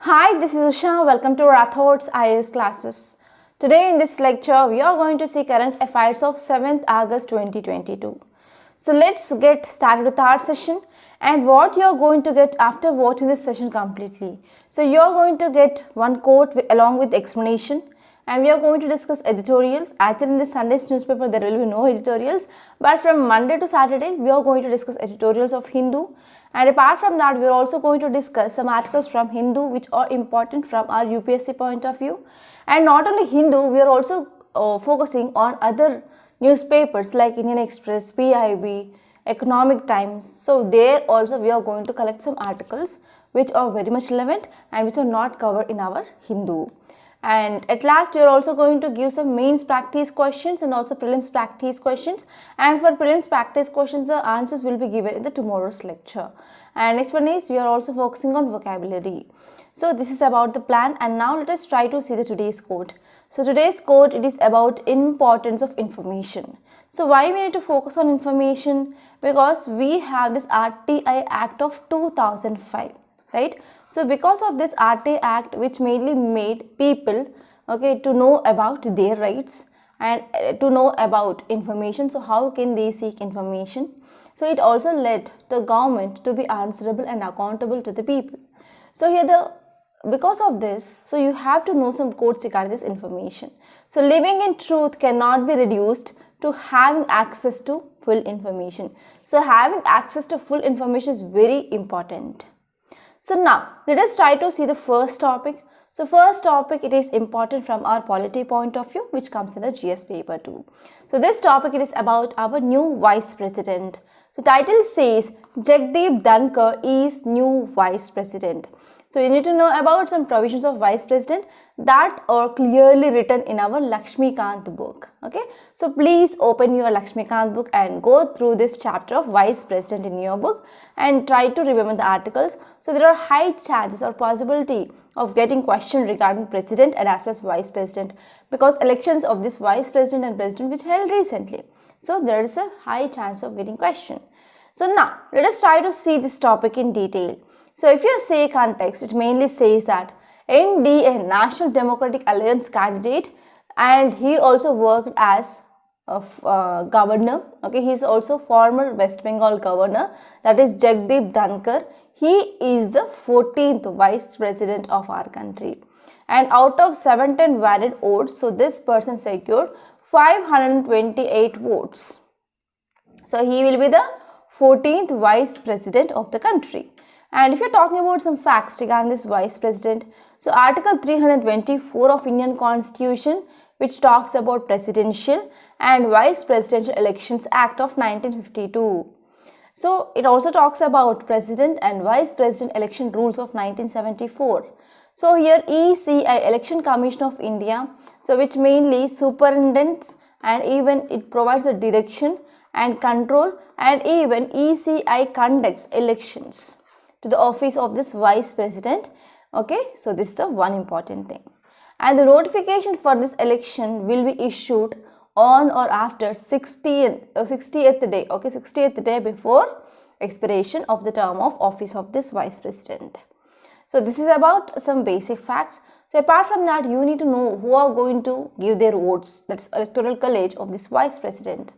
Hi, this is Usha. Welcome to Rathod's IAS classes. Today in this lecture, we are going to see current affairs of 7th August 2022. So let's get started with our session and what you are going to get after watching this session completely. So you are going to get one quote along with explanation, and we are going to discuss editorials. Actually, in this Sunday's newspaper, there will be no editorials, but from Monday to Saturday, we are going to discuss editorials of Hindu. And apart from that, we are also going to discuss some articles from Hindu which are important from our UPSC point of view. And not only Hindu, we are also focusing on other newspapers like Indian Express, PIB, Economic Times. So there also we are going to collect some articles which are very much relevant and which are not covered in our Hindu. And at last, we are also going to give some mains practice questions and also prelims practice questions. And for prelims practice questions, the answers will be given in the tomorrow's lecture. And next one is we are also focusing on vocabulary. So this is about the plan, and now let us try to see the today's quote. So today's quote, it is about importance of information. So why we need to focus on information? Because we have this RTI Act of 2005. Right? So because of this RTI Act, which mainly made people to know about their rights and to know about information. So how can they seek information? So it also led the government to be answerable and accountable to the people. So here because of this, so you have to know some quotes regarding this information. So living in truth cannot be reduced to having access to full information. So having access to full information is very important. So now, let us try to see the first topic. So first topic, it is important from our polity point of view, which comes in the GS paper 2. So this topic, it is about our new vice president. So title says, Jagdeep Dhankar is new vice president. So you need to know about some provisions of vice president that are clearly written in our Lakshmikant book. Okay, so please open your Lakshmikant book and go through this chapter of vice president in your book and try to remember the articles. So there are high chances or possibility of getting question regarding president and as well as vice president, because elections of this vice president and president which held recently. So there is a high chance of getting question. So now let us try to see this topic in detail. So if you say context, it mainly says that NDA, National Democratic Alliance candidate, and he also worked as a governor. Okay, he is also former West Bengal governor, that is Jagdeep Dhankar. He is the 14th vice president of our country. And out of 710 valid votes, so this person secured 528 votes. So he will be the 14th vice president of the country. And if you're talking about some facts regarding this vice president, so Article 324 of Indian Constitution, which talks about Presidential and Vice Presidential Elections Act of 1952. So it also talks about President and Vice President election rules of 1974. So here ECI, Election Commission of India, so which mainly superintends and even it provides the direction and control, and even ECI conducts elections to the office of this vice president. Okay, so this is the one important thing. And the notification for this election will be issued on or after 60th day, okay, 60th day before expiration of the term of office of this vice president. So this is about some basic facts. So apart from that, you need to know who are going to give their votes, that's electoral college of this vice president.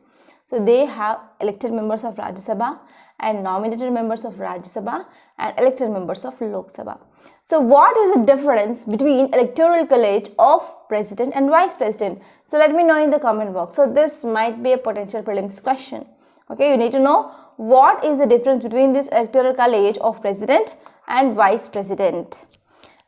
So they have elected members of Rajya Sabha and nominated members of Rajya Sabha and elected members of Lok Sabha. So what is the difference between electoral college of president and vice president? So let me know in the comment box. So this might be a potential prelims question. Okay, you need to know what is the difference between this electoral college of president and vice president.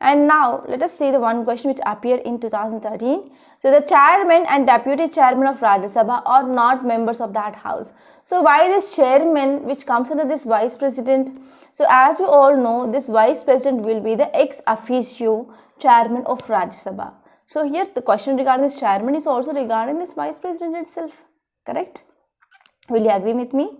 And now let us see the one question which appeared in 2013. So the chairman and deputy chairman of Rajya Sabha are not members of that house. So why this chairman which comes under this vice president? So as you all know, this vice president will be the ex officio chairman of Rajya Sabha. So here the question regarding this chairman is also regarding this vice president itself. Correct? Will you agree with me?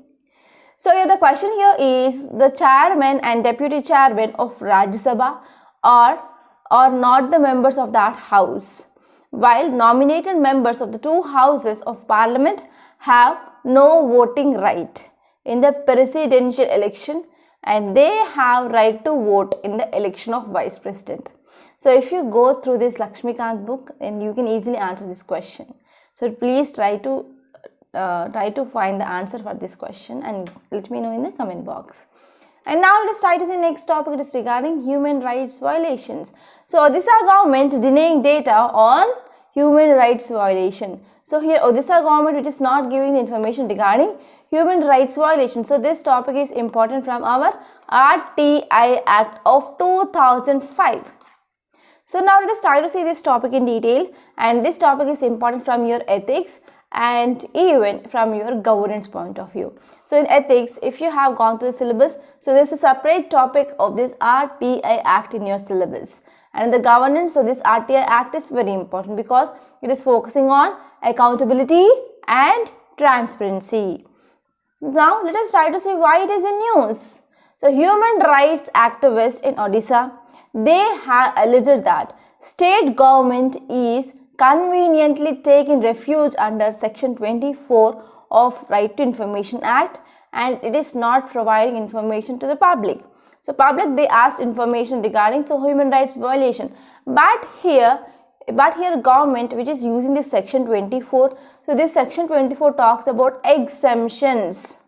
So here the question here is the chairman and deputy chairman of Rajya Sabha are not the members of that house, while nominated members of the two houses of parliament have no voting right in the presidential election and they have right to vote in the election of vice president. So if you go through this Lakshmikant book, then you can easily answer this question. So please try to find the answer for this question and let me know in the comment box. And now let us try to see the next topic. It is regarding human rights violations. So Odisha government denying data on human rights violation. So here Odisha government which is not giving the information regarding human rights violation. So this topic is important from our RTI Act of 2005. So now let us try to see this topic in detail, and this topic is important from your ethics and even from your governance point of view. So in ethics, if you have gone to the syllabus, so there is a separate topic of this RTI Act in your syllabus. And in the governance, so this RTI Act is very important because it is focusing on accountability and transparency. Now let us try to see why it is in news. So human rights activists in Odisha, they have alleged that state government is conveniently taking refuge under Section 24 of Right to Information Act, and it is not providing information to the public. So public, they asked information regarding human rights violation, but here government which is using this Section 24. So this Section 24 talks about exemptions,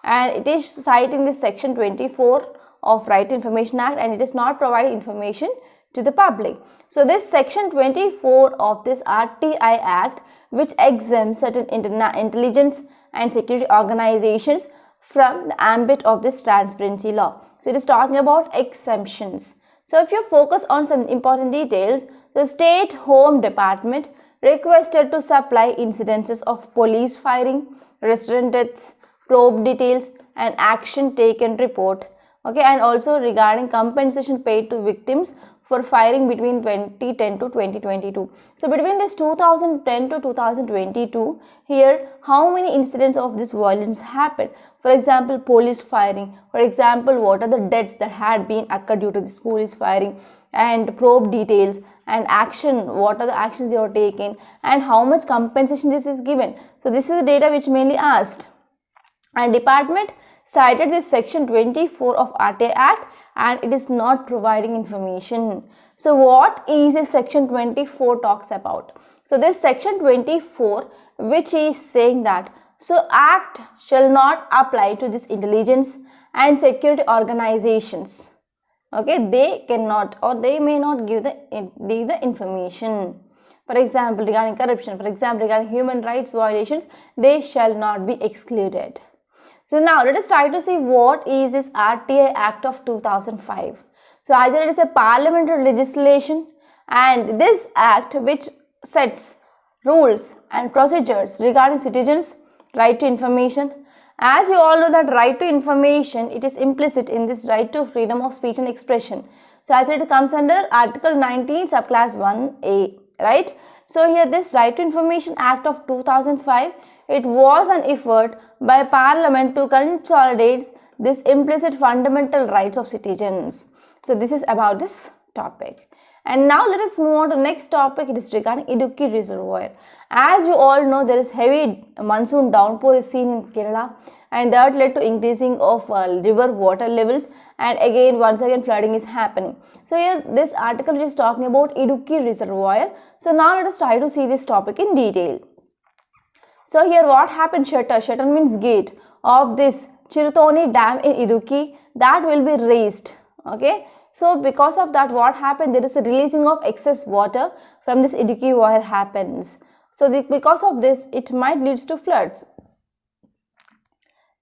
and it is citing this Section 24 of Right to Information Act, and it is not providing information to the public. So this Section 24 of this RTI Act, which exempts certain intelligence and security organizations from the ambit of this transparency law. So it is talking about exemptions. So if you focus on some important details, the State Home Department requested to supply incidences of police firing, restaurant deaths, probe details, and action taken report. Okay, and also regarding compensation paid to victims for firing between 2010 to 2022. So between this 2010 to 2022, here how many incidents of this violence happened? For example, police firing. For example, what are the deaths that had been occurred due to this police firing, and probe details, and action, what are the actions they are taken, and how much compensation this is given. So this is the data which mainly asked, and department cited this Section 24 of RTI Act, and it is not providing information. So what is this Section 24 talks about? So this Section 24 which is saying that Act shall not apply to this intelligence and security organizations. Okay, they cannot or they may not give the information. For example, regarding corruption, for example, regarding human rights violations, they shall not be excluded. So now let us try to see what is this RTI Act of 2005. So as it is a parliamentary legislation, and this act which sets rules and procedures regarding citizens' right to information. As you all know that right to information, it is implicit in this right to freedom of speech and expression. So as it comes under Article 19 subclass 1A, right? So here this Right to Information Act of 2005, it was an effort by Parliament to consolidate this implicit fundamental rights of citizens. So this is about this topic. And now let us move on to the next topic. It is regarding Idukki reservoir. As you all know, there is heavy monsoon downpour is seen in Kerala, and that led to increasing of river water levels, and again once again flooding is happening. So here this article is talking about Idukki reservoir. So now let us try to see this topic in detail. So here what happened, shutter means gate of this Chirutoni dam in Idukki, that will be raised. Okay. So because of that, what happened, there is a releasing of excess water from this Idukki wire happens. So because of this, it might leads to floods.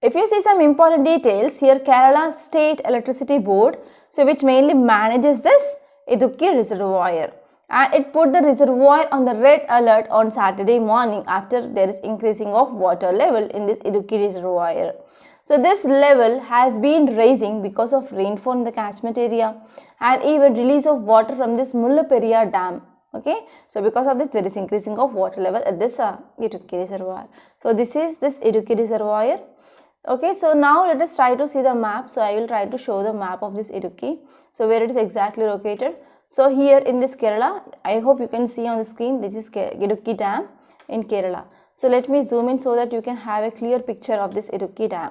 If you see some important details here, Kerala State Electricity Board, so which mainly manages this Idukki reservoir, and it put the reservoir on the red alert on Saturday morning after there is increasing of water level in this Idukki reservoir. So this level has been rising because of rainfall in the catchment area and even release of water from this Mullaperiyar dam. Okay, so because of this there is increasing of water level at this Idukki reservoir. So this is this Idukki reservoir. Okay, so now let us try to see the map. So I will try to show the map of this Idukki. So where it is exactly located. So here in this Kerala, I hope you can see on the screen, this is Idukki dam in Kerala. So let me zoom in so that you can have a clear picture of this Idukki dam.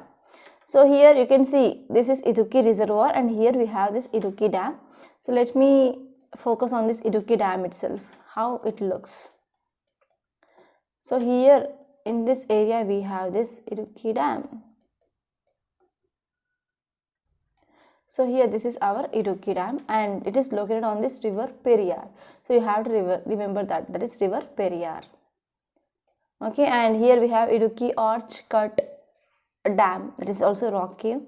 So here you can see this is Idukki reservoir and here we have this Idukki dam. So let me focus on this Idukki dam itself, how it looks. So here in this area we have this Idukki dam. So here this is our Idukki dam and it is located on this river Periyar. So you have to remember that is river Periyar. Okay, and here we have Idukki Arch Cut Dam, that is also rock cave,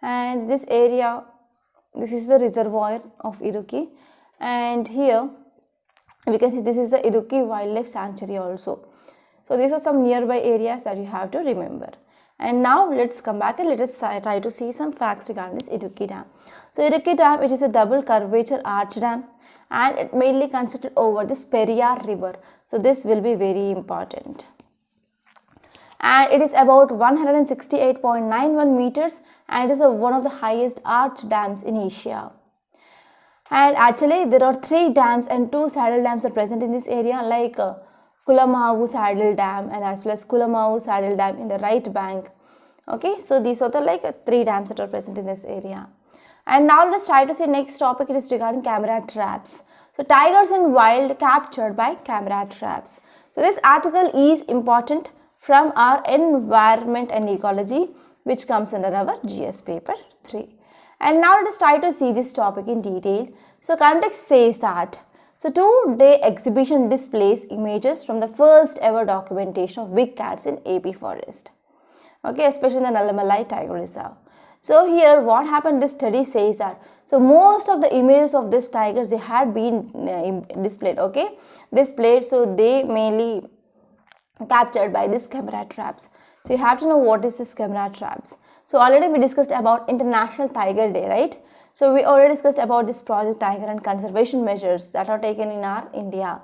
and this area, this is the reservoir of Idukki, and here we can see this is the Idukki Wildlife Sanctuary also. So these are some nearby areas that you have to remember. And now let's come back and let us try to see some facts regarding this Idukki Dam. So Idukki Dam, it is a double curvature arch dam and it mainly constructed over this Periyar river. So this will be very important. And it is about 168.91 meters and it is one of the highest arch dams in Asia. And actually there are 3 dams and 2 saddle dams are present in this area, like Kulamavu Saddle Dam and as well as Kulamavu Saddle Dam in the right bank. Okay, so these are the 3 dams that are present in this area. And now let's try to see next topic. It is regarding camera traps. So tigers in wild captured by camera traps. So this article is important from our environment and ecology, which comes under our GS paper 3. And now let us try to see this topic in detail. So context says that so 2-day exhibition displays images from the first ever documentation of big cats in AP forest. Okay, especially in the Nalamalai Tiger Reserve. So here what happened, this study says that so most of the images of these tigers, they had been displayed, okay, so they mainly captured by these camera traps. So you have to know what is this camera traps. So already we discussed about International Tiger Day, right? So we already discussed about this Project Tiger and conservation measures that are taken in our India.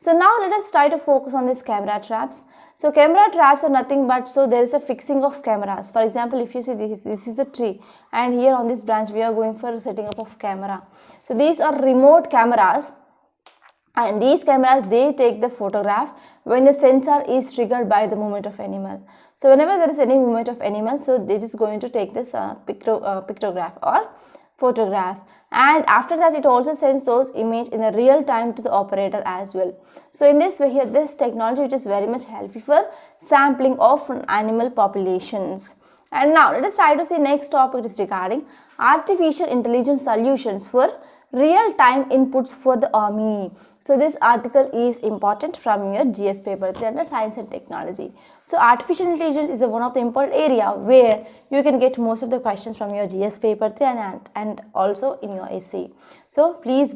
So now let us try to focus on these camera traps. So camera traps are nothing but, so there is a fixing of cameras. For example, if you see this is the tree and here on this branch we are going for setting up of camera. So these are remote cameras and these cameras, they take the photograph when the sensor is triggered by the movement of animal. So whenever there is any movement of animal, so it is going to take this pictograph or photograph, and after that it also sends those image in the real time to the operator as well. So in this way here, this technology which is very much helpful for sampling of animal populations. And now let us try to see next topic is regarding artificial intelligence solutions for real-time inputs for the army. So this article is important from your GS paper 3 under science and technology. So artificial intelligence is one of the important area where you can get most of the questions from your GS paper 3 and also in your essay. So please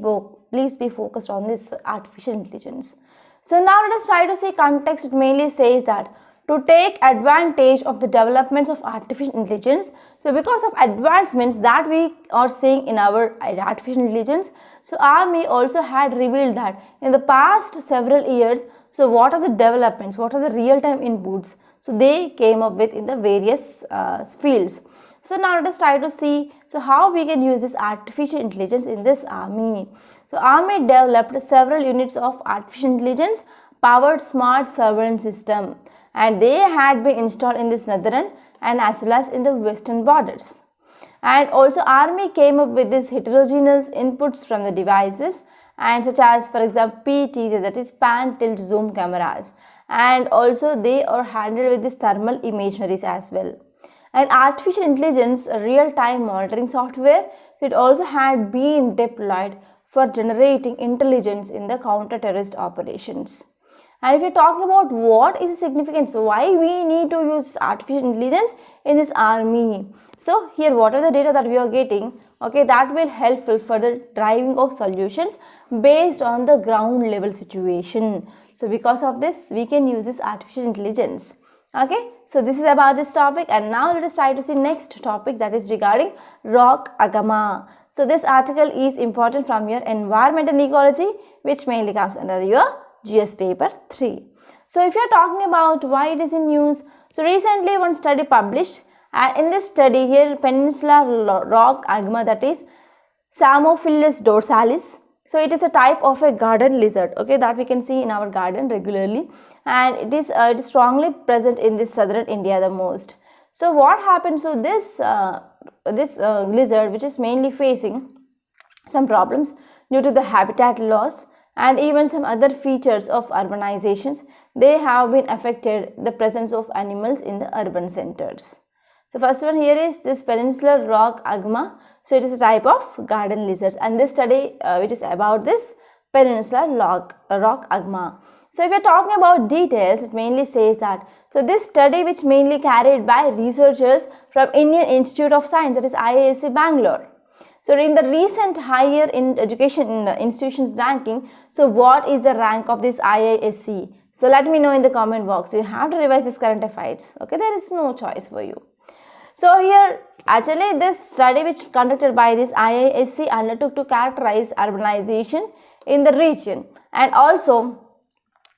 be focused on this artificial intelligence. So now let us try to see context. It mainly says that to take advantage of the developments of artificial intelligence. So because of advancements that we are seeing in our artificial intelligence, so Army also had revealed that in the past several years, so what are the developments, what are the real-time inputs, so they came up with in the various fields. So now let us try to see so how we can use this artificial intelligence in this Army. So Army developed several units of artificial intelligence powered smart surveillance system, and they had been installed in this northern and as well as in the western borders. And also Army came up with this heterogeneous inputs from the devices, and such as for example PTZ, that is pan tilt zoom cameras, and also they are handled with this thermal imageries as well. And artificial intelligence real-time monitoring software, so it also had been deployed for generating intelligence in the counter-terrorist operations. And if you talk about what is the significance, why we need to use artificial intelligence in this Army. So here what are the data that we are getting, okay, that will helpful for the driving of solutions based on the ground level situation. So because of this we can use this artificial intelligence. Okay, so this is about this topic, and now let us try to see next topic, that is regarding rock agama. So this article is important from your environment and ecology, which mainly comes under your GS paper 3. So if you are talking about why it is in news, so recently one study published, and in this study here peninsular rock agama, that is Samophilus dorsalis. So it is a type of a garden lizard, okay, that we can see in our garden regularly, and it is strongly present in this southern India the most. So what happens to this lizard, which is mainly facing some problems due to the habitat loss and even some other features of urbanizations, they have been affected the presence of animals in the urban centers. So first one here is this peninsular rock agma. So it is a type of garden lizards, and this study which is about this peninsular rock agma. So if we are talking about details, it mainly says that, so this study which mainly carried by researchers from Indian Institute of Science, that is IISc Bangalore. So in the recent higher education institutions ranking, so what is the rank of this IISc? So let me know in the comment box. You have to revise this current affairs. Okay, there is no choice for you. So here actually this study which conducted by this IISc undertook to characterize urbanization in the region, and also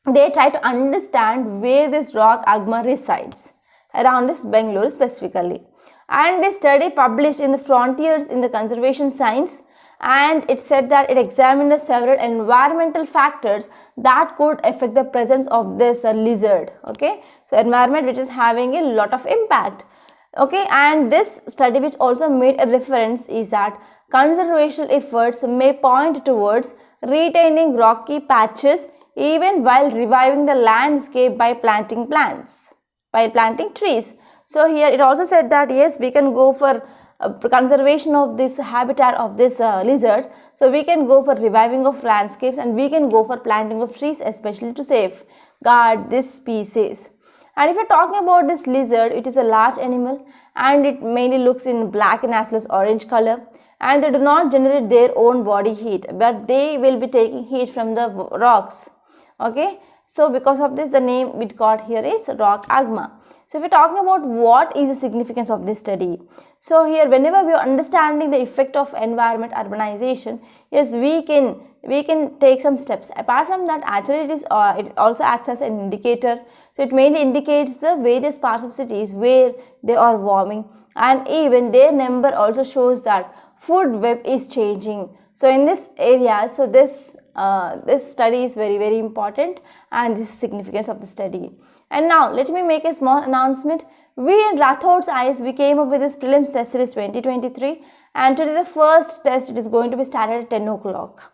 they try to understand where this rock agma resides around this Bangalore specifically. And this study published in the Frontiers in the Conservation Science, and it said that it examined the several environmental factors that could affect the presence of this lizard. Okay, so environment which is having a lot of impact. Okay, and this study which also made a reference is that conservation efforts may point towards retaining rocky patches even while reviving the landscape by planting trees. So here it also said that yes, we can go for conservation of this habitat of this lizards. So we can go for reviving of landscapes, and we can go for planting of trees, especially to safeguard this species. And if you're talking about this lizard, it is a large animal and it mainly looks in black and as well as orange color, and they do not generate their own body heat, but they will be taking heat from the rocks. Okay, so because of this the name we got here is rock agma. So if we're talking about what is the significance of this study, so here whenever we are understanding the effect of environment urbanization, yes, we can take some steps. Apart from that, actually it also acts as an indicator. So it mainly indicates the various parts of cities where they are warming, and even their number also shows that food web is changing. So in this area, so this study is very important, and this is significance of the study. And now let me make a small announcement. We in Rathod's IS, we came up with this prelims test series 2023, and today the first test, it is going to be started at 10 o'clock.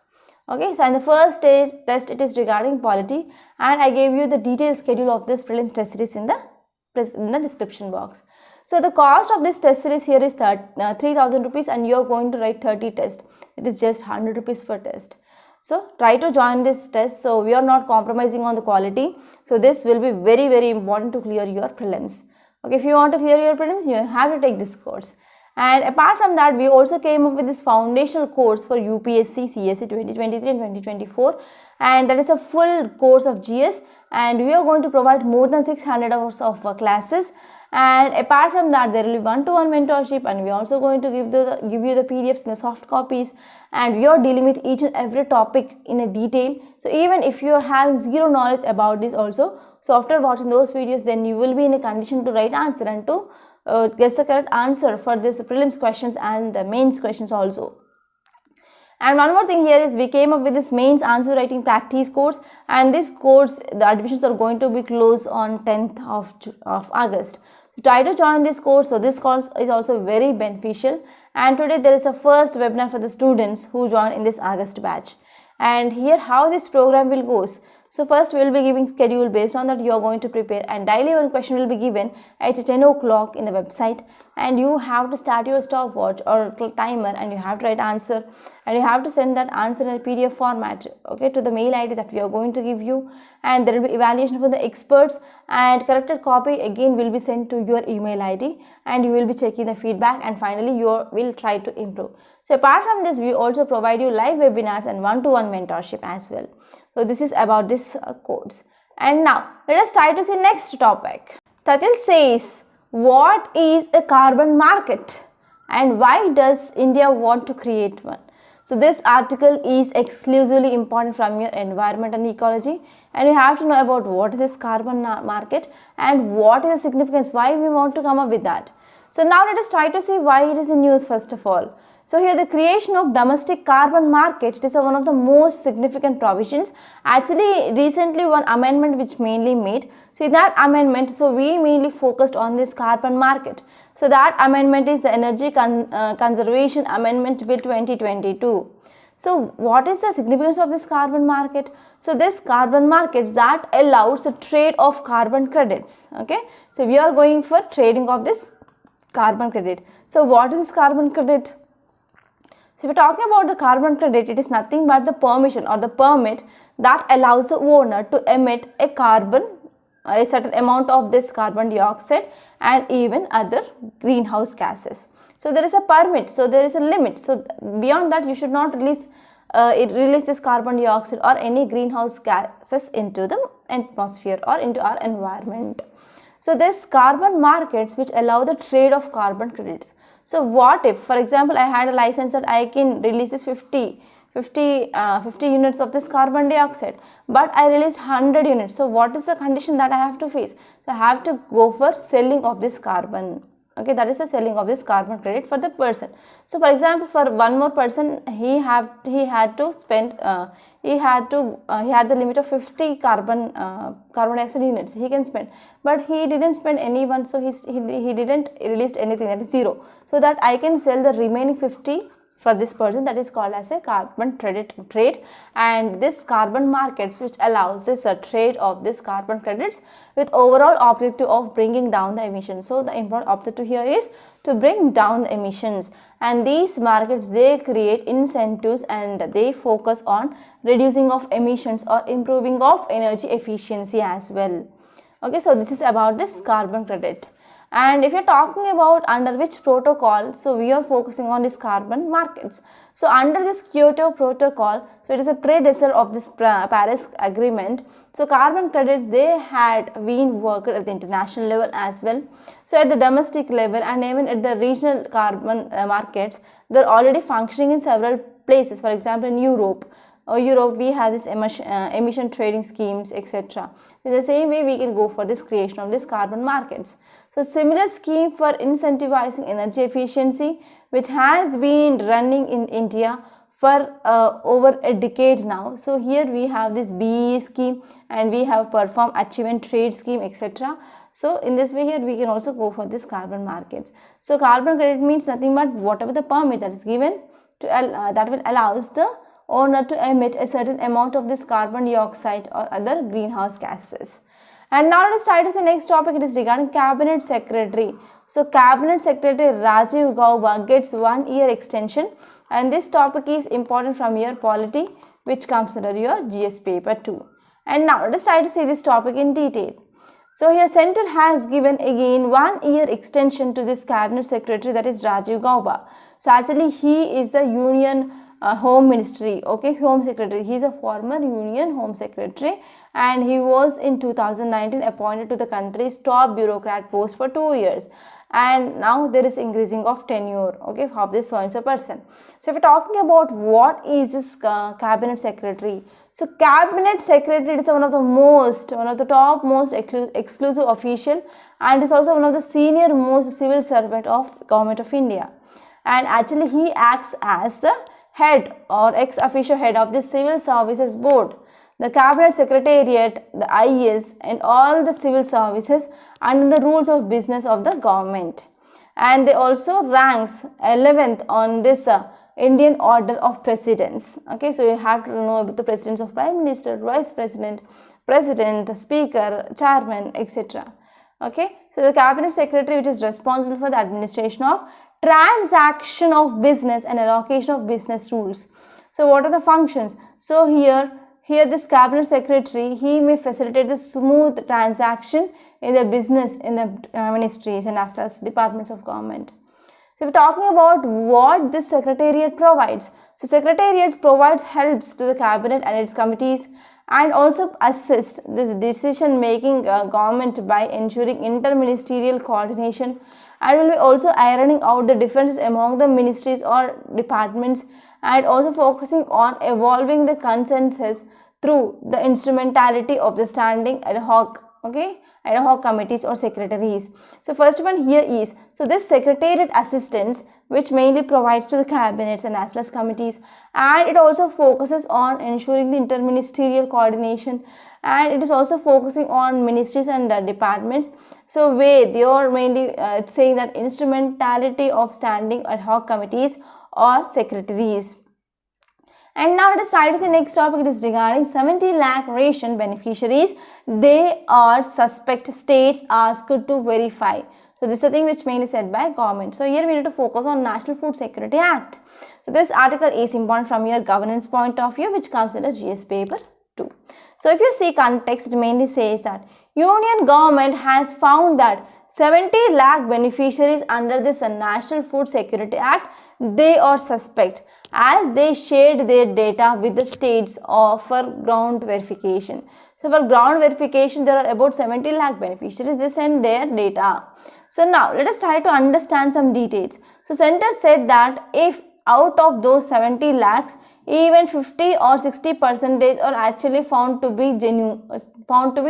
Okay, so in the first stage test, it is regarding polity, and I gave you the detailed schedule of this prelims test series in the description box. So the cost of this test series here is 3,000 rupees, and you are going to write 30 tests. It is just 100 rupees per test. So try to join this test. So we are not compromising on the quality. So this will be very important to clear your prelims. Okay, if you want to clear your prelims, you have to take this course. And apart from that, we also came up with this foundational course for UPSC CSE 2023 and 2024, and that is a full course of GS, and we are going to provide more than 600 hours of classes. And apart from that, there will be one-to-one mentorship, and we are also going to give you the PDFs in the soft copies, and we are dealing with each and every topic in a detail. So even if you are having zero knowledge about this also, so after watching those videos, then you will be in a condition to write answer and to guess the correct answer for this prelims questions and the mains questions also. And one more thing here is we came up with this mains answer writing practice course, and this course, the admissions are going to be closed on 10th of August. So try to join this course. So this course is also very beneficial, and today there is a first webinar for the students who join in this August batch. And here how this program will go. So first we will be giving schedule. Based on that you are going to prepare, and daily one question will be given at 10 o'clock in the website, and you have to start your stopwatch or timer, and you have to write answer, and you have to send that answer in a PDF format, okay, to the mail ID that we are going to give you. And there will be evaluation for the experts, and corrected copy again will be sent to your email ID, and you will be checking the feedback, and finally you will try to improve. So apart from this, we also provide you live webinars and one-to-one mentorship as well. So this is about this course. And now let us try to see next topic. Title says, what is a carbon market and why does India want to create one? So this article is exclusively important from your environment and ecology, and you have to know about what is this carbon market and what is the significance, why we want to come up with that. So now let us try to see why it is in news first of all. So here the creation of domestic carbon market, it is one of the most significant provisions. Actually recently one amendment which mainly made. So in that amendment, so we mainly focused on this carbon market. So that amendment is the Energy Conservation Amendment Bill 2022. So what is the significance of this carbon market? So this carbon markets that allows the trade of carbon credits. Okay. So we are going for trading of this carbon credit. So what is this carbon credit? So if we are talking about the carbon credit, it is nothing but the permission or the permit that allows the owner to emit a certain amount of this carbon dioxide and even other greenhouse gases. So there is a permit, so there is a limit. So beyond that you should not release this carbon dioxide or any greenhouse gases into the atmosphere or into our environment. So this carbon markets which allow the trade of carbon credits. So what if, for example, I had a license that I can release this 50 units of this carbon dioxide, but I released 100 units. So what is the condition that I have to face? So I have to go for selling of this carbon. Okay, that is the selling of this carbon credit for the person. So for example, for one more person, he had to spend he had the limit of 50 carbon dioxide units he can spend, but he didn't spend any one, so he didn't release anything, that is 0. So that I can sell the remaining 50 for this person, that is called as a carbon credit trade. And this carbon markets which allows this trade of this carbon credits with overall objective of bringing down the emissions. So the important objective here is to bring down the emissions, and these markets, they create incentives and they focus on reducing of emissions or improving of energy efficiency as well. Okay, so this is about this carbon credit. And if you are talking about under which protocol, so we are focusing on this carbon markets. So under this Kyoto protocol, so it is a predecessor of this Paris agreement. So carbon credits, they had been worked at the international level as well. So at the domestic level and even at the regional carbon markets, they are already functioning in several places. For example, in Europe, we have this emission trading schemes, etc. In the same way, we can go for this creation of this carbon markets. So similar scheme for incentivizing energy efficiency, which has been running in India for over a decade now. So here we have this BE scheme and we have perform achievement trade scheme, etc. So in this way here we can also go for this carbon markets. So carbon credit means nothing but whatever the permit that is given to that will allows the owner to emit a certain amount of this carbon dioxide or other greenhouse gases. And now let us try to see next topic. It is regarding Cabinet Secretary. So Cabinet Secretary Rajiv Gauba gets 1 year extension, and this topic is important from your polity, which comes under your GS paper 2. And now let us try to see this topic in detail. So here Center has given again 1 year extension to this Cabinet Secretary, that is Rajiv Gauba. So actually he is the Union Home Ministry, okay, Home Secretary. He is a former Union Home Secretary and he was in 2019 appointed to the country's top bureaucrat post for 2 years, and now there is increasing of tenure, okay, of this so-and-so person. So if we are talking about what is this Cabinet Secretary, so Cabinet Secretary is one of the top most exclusive official, and is also one of the senior most civil servant of Government of India, and actually he acts as the head or ex-officio head of the Civil Services Board, the Cabinet Secretariat, the IS, and all the civil services under the rules of business of the government. And they also ranks 11th on this Indian order of presidents. Okay, so you have to know about the presidents of Prime Minister, Vice President, President, Speaker, Chairman, etc. Okay, so the Cabinet Secretary, which is responsible for the administration of transaction of business and allocation of business rules. So what are the functions? So here this Cabinet Secretary, he may facilitate the smooth transaction in the business, in the ministries and as well as departments of government. So if we're talking about what this Secretariat provides, so Secretariat provides helps to the Cabinet and its committees, and also assist this decision making government by ensuring interministerial coordination, and will be also ironing out the differences among the ministries or departments, and also focusing on evolving the consensus through the instrumentality of the standing ad hoc okay, ad hoc committees or secretaries. So first one here is, so this secretariat assistance which mainly provides to the cabinets and as well as committees, and it also focuses on ensuring the interministerial coordination, and it is also focusing on ministries and departments. So where they are mainly saying that instrumentality of standing ad hoc committees or secretaries. And now let us try to see next topic. It is regarding 70 lakh ration beneficiaries. They are suspect, states asked to verify. So this is a thing which mainly said by government. So here we need to focus on National Food Security Act. So this article is important from your governance point of view, which comes in the GS paper 2. So if you see context, it mainly says that Union government has found that 70 lakh beneficiaries under this National Food Security Act, they are suspect as they shared their data with the states for ground verification. So for ground verification, there are about 70 lakh beneficiaries. They send their data. So now let us try to understand some details. So center said that if out of those 70 lakhs, even 50 or 60% are actually found to be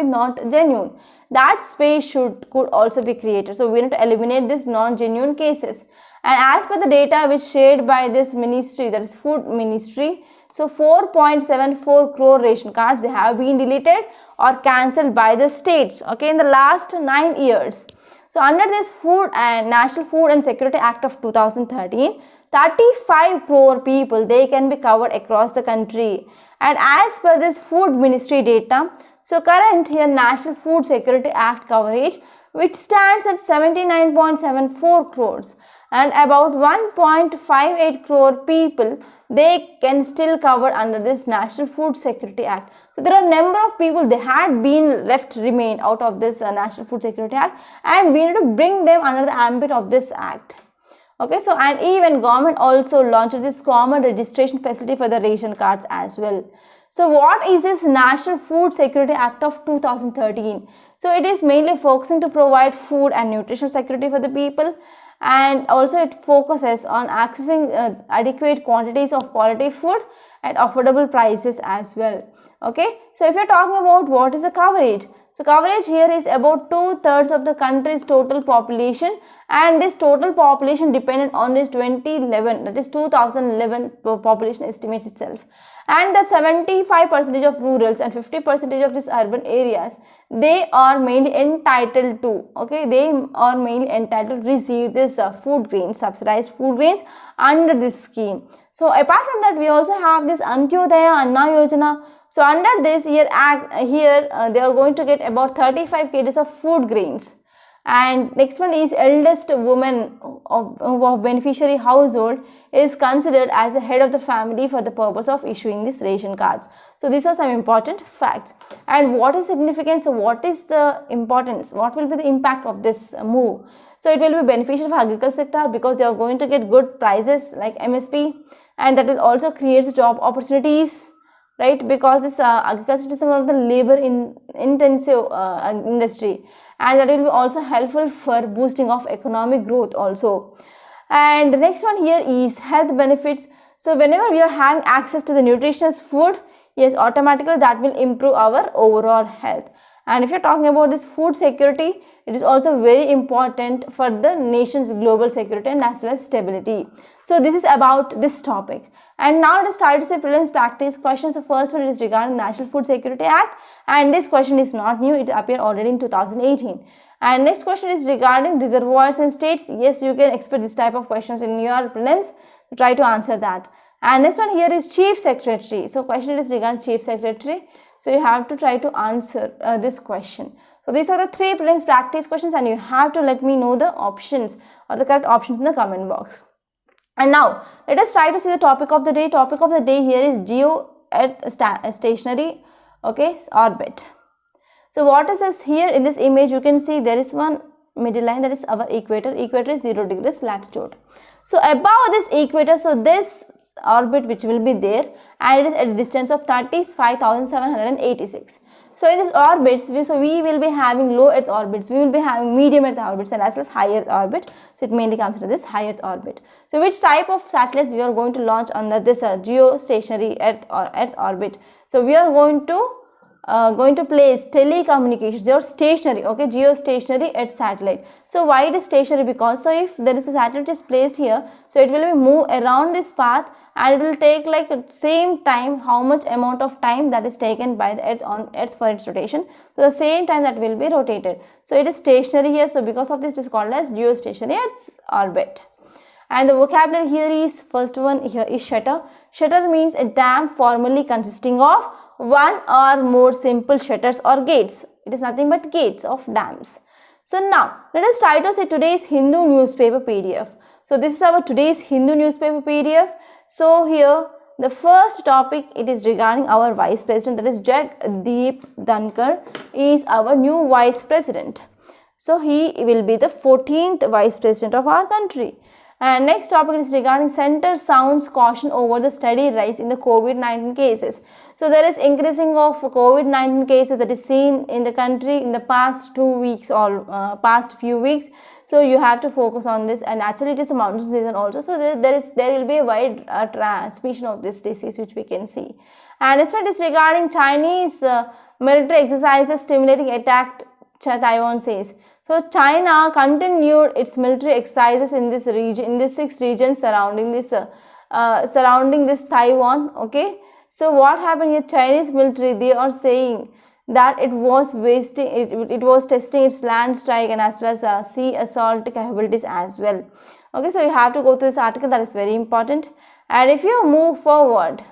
not genuine, that space could also be created. So we need to eliminate these non-genuine cases. And as per the data which shared by this ministry, that is food ministry, so 4.74 crore ration cards, they have been deleted or cancelled by the states, okay, in the last 9 years. So under this National Food and Security Act of 2013, 35 crore people, they can be covered across the country. And as per this food ministry data, so current here National Food Security Act coverage, which stands at 79.74 crores, and about 1.58 crore people, they can still cover under this National Food Security Act. So there are a number of people, they had been remain out of this National Food Security Act, and we need to bring them under the ambit of this act. Okay, so and even government also launched this common registration facility for the ration cards as well. So what is this National Food Security Act of 2013? So it is mainly focusing to provide food and nutritional security for the people, and also it focuses on accessing adequate quantities of quality food at affordable prices as well. Okay, so if you're talking about what is the coverage, so coverage here is about 2/3 of the country's total population, and this total population depended on this 2011, that is 2011 population estimates itself. And the 75% of rurals and 50% of these urban areas, they are mainly entitled to, okay, they are mainly entitled to receive this food grains, subsidized food grains under this scheme. So apart from that, we also have this Antyodaya Anna Yojana. So under this they are going to get about 35 kgs of food grains. And next one is eldest woman of beneficiary household is considered as the head of the family for the purpose of issuing these ration cards. So these are some important facts. And what is significant? So what is the importance? What will be the impact of this move? So it will be beneficial for agriculture sector because they are going to get good prices like MSP, and that will also create job opportunities, right? Because this agriculture is one of the labor intensive industry, and that will be also helpful for boosting of economic growth also. And the next one here is health benefits. So whenever we are having access to the nutritious food, yes, automatically that will improve our overall health. And if you're talking about this food security, it is also very important for the nation's global security and as well as stability. So this is about this topic. And now let us try to say prelims practice questions. The first one is regarding National Food Security Act, and this question is not new, it appeared already in 2018. And next question is regarding reservoirs in states. Yes, you can expect this type of questions in your prelims. Try to answer that. And next one here is Chief Secretary. So question is regarding Chief Secretary. So you have to try to answer this question. So these are the 3 prelims practice questions, and you have to let me know the options or the correct options in the comment box. And now let us try to see the topic of the day. Topic of the day here is geostationary, okay, orbit. So what is this here in this image? You can see there is one middle line, that is our equator. Equator is 0 degrees latitude. So above this equator, so this orbit which will be there, and it is at a distance of 35,786. So in this orbits, we will be having low Earth orbits, we will be having medium Earth orbits, and as well as high Earth orbit. So it mainly comes to this high Earth orbit. So which type of satellites we are going to launch under this geostationary Earth orbit? So we are going to going to place telecommunications, they are stationary, okay, geostationary at satellite. So why it is stationary? Because so if there is a satellite is placed here, so it will be move around this path and it will take like same time, how much amount of time that is taken by the earth on earth for its rotation, so the same time that will be rotated. So it is stationary here, so because of this it is called as geostationary at orbit. And the vocabulary here is, first one here is shutter. Shutter means a dam formally consisting of one or more simple shutters or gates. It is nothing but gates of dams. So now let us try to say today's Hindu newspaper PDF. So this is our today's Hindu newspaper PDF. So here the first topic, it is regarding our vice president, that is Jagdeep Dhankar is our new vice president. So he will be the 14th vice president of our country. And next topic is regarding center sounds caution over the steady rise in the COVID-19 cases. So there is increasing of COVID-19 cases that is seen in the country in the past 2 weeks or past few weeks. So you have to focus on this, and actually it is a monsoon season also. So there will be a wide transmission of this disease which we can see. And next one is regarding Chinese military exercises stimulating attack, Taiwan says. So China continued its military exercises in this region, in the 6 regions surrounding this Taiwan. Okay. So what happened here? Chinese military, they are saying that it was testing its land strike and as well as sea assault capabilities as well. Okay. So you have to go to this article, that is very important. And if you move forward,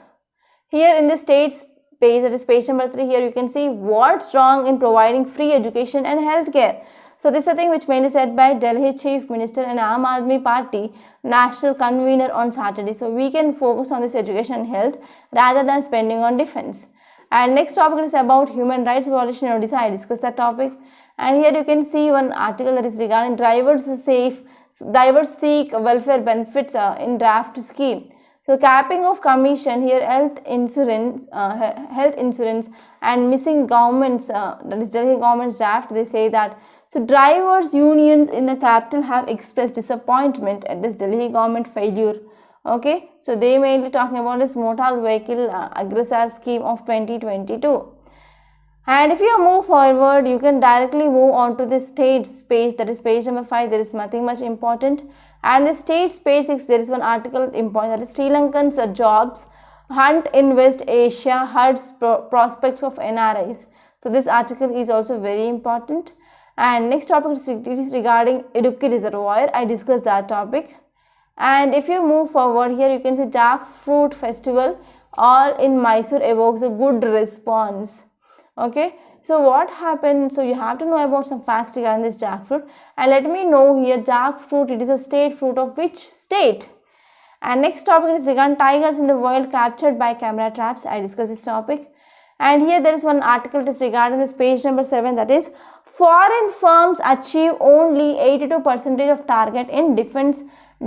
here in the states page, that is page number 3, here you can see what's wrong in providing free education and healthcare. So this is a thing which mainly said by Delhi Chief Minister and Aam Aadmi Party National Convener on Saturday. So we can focus on this education and health rather than spending on defense. And next topic is about human rights violation in Odisha. I discussed that topic. And here you can see one article that is regarding drivers seek welfare benefits in draft scheme. So capping of commission here, health insurance and missing governments, that is Delhi government's draft, they say that. So drivers unions in the capital have expressed disappointment at this Delhi government failure. Okay, so they mainly talking about this motor vehicle aggressor scheme of 2022. And if you move forward, you can directly move on to the states page, that is page number 5. There is nothing much important. And the states page 6, there is one article important, that is Sri Lankans jobs hunt in West Asia hurts prospects of NRIs. So this article is also very important. And next topic is regarding Idukki reservoir. I discussed that topic. And if you move forward, here you can see jackfruit festival all in Mysore evokes a good response. Okay, so what happened? So you have to know about some facts regarding this jackfruit, and let me know here, jackfruit, it is a state fruit of which state? And next topic is regarding tigers in the wild captured by camera traps. I discussed this topic. And here there is one article that is regarding this page number 7, that is foreign firms achieve only 82% of target in defense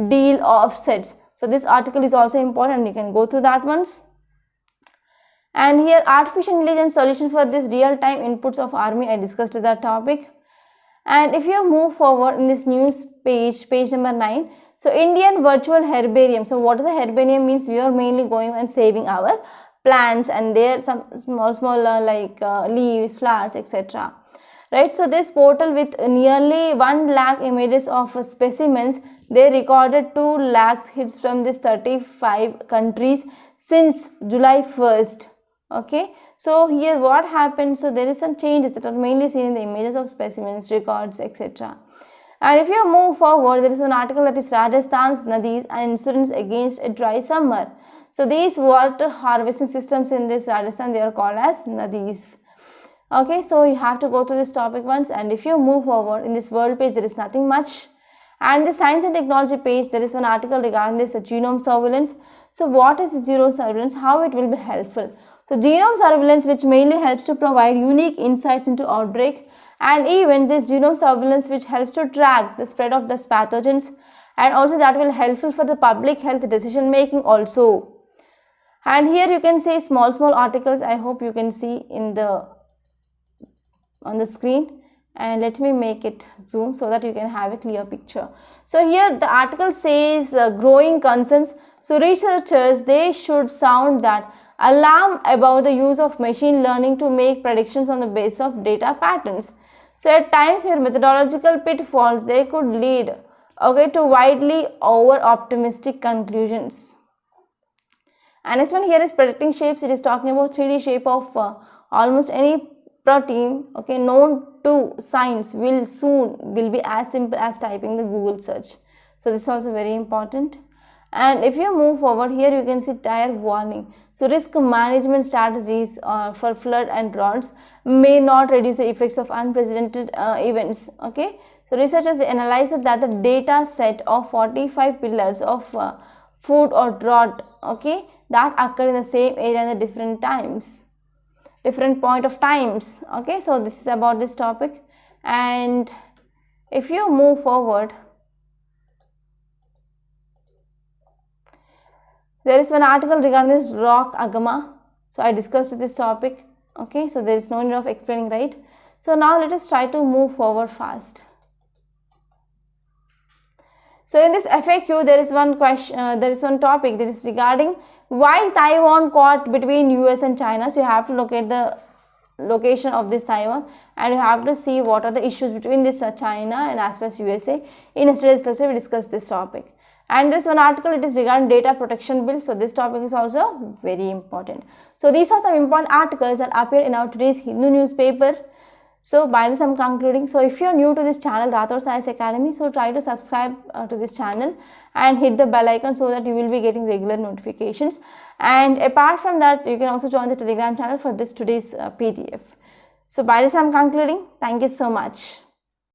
deal offsets. So this article is also important, you can go through that once. And here artificial intelligence solution for this real-time inputs of army, I discussed that topic. And if you move forward in this news page, page number 9, so Indian virtual herbarium. So what is a herbarium means? We are mainly going and saving our plants and there some small leaves, flowers, etc. Right, so this portal with nearly 1 lakh images of specimens, they recorded 2 lakhs hits from this 35 countries since July 1st. Okay, so here what happened? So there is some changes that are mainly seen in the images of specimens, records, etc. And if you move forward, there is an article that is Rajasthan's Nadis and insurance against a dry summer. So these water harvesting systems in this Rajasthan, they are called as Nadis. Okay, so you have to go through this topic once. And if you move forward in this world page, there is nothing much. And the science and technology page, there is an article regarding this genome surveillance. So what is genome surveillance? How it will be helpful? So genome surveillance, which mainly helps to provide unique insights into outbreak, and even this genome surveillance which helps to track the spread of these pathogens, and also that will helpful for the public health decision making also. And here you can see small articles. I hope you can see on the screen, and let me make it zoom so that you can have a clear picture. So here the article says growing concerns. So researchers, they should sound that alarm about the use of machine learning to make predictions on the basis of data patterns. So at times here methodological pitfalls, they could lead to widely over optimistic conclusions. And next one here is predicting shapes. It is talking about 3D shape of almost any protein known to science will be as simple as typing the Google search. So this is also very important. And if you move forward here, you can see tire warning. So risk management strategies for flood and droughts may not reduce the effects of unprecedented events. So researchers analyzed that the data set of 45 pillars of food or drought that occur in the same area in the different point of times. So this is about this topic. And if you move forward, there is one article regarding this rock agama. So I discussed this topic. So there is no need of explaining, right? So now let us try to move forward fast. So in this FAQ, there is one question, there is one topic that is regarding why Taiwan caught between US and China. So you have to locate the location of this Taiwan, and you have to see what are the issues between this China and as well as USA. In yesterday's lecture, we discussed this topic. And this one article, it is regarding data protection bill. So this topic is also very important. So these are some important articles that appear in our today's Hindu newspaper. So by this I'm concluding. So if you are new to this channel, Rathod Science Academy, so try to subscribe to this channel and hit the bell icon so that you will be getting regular notifications. And apart from that, you can also join the Telegram channel for this today's PDF. So by this I'm concluding. Thank you so much.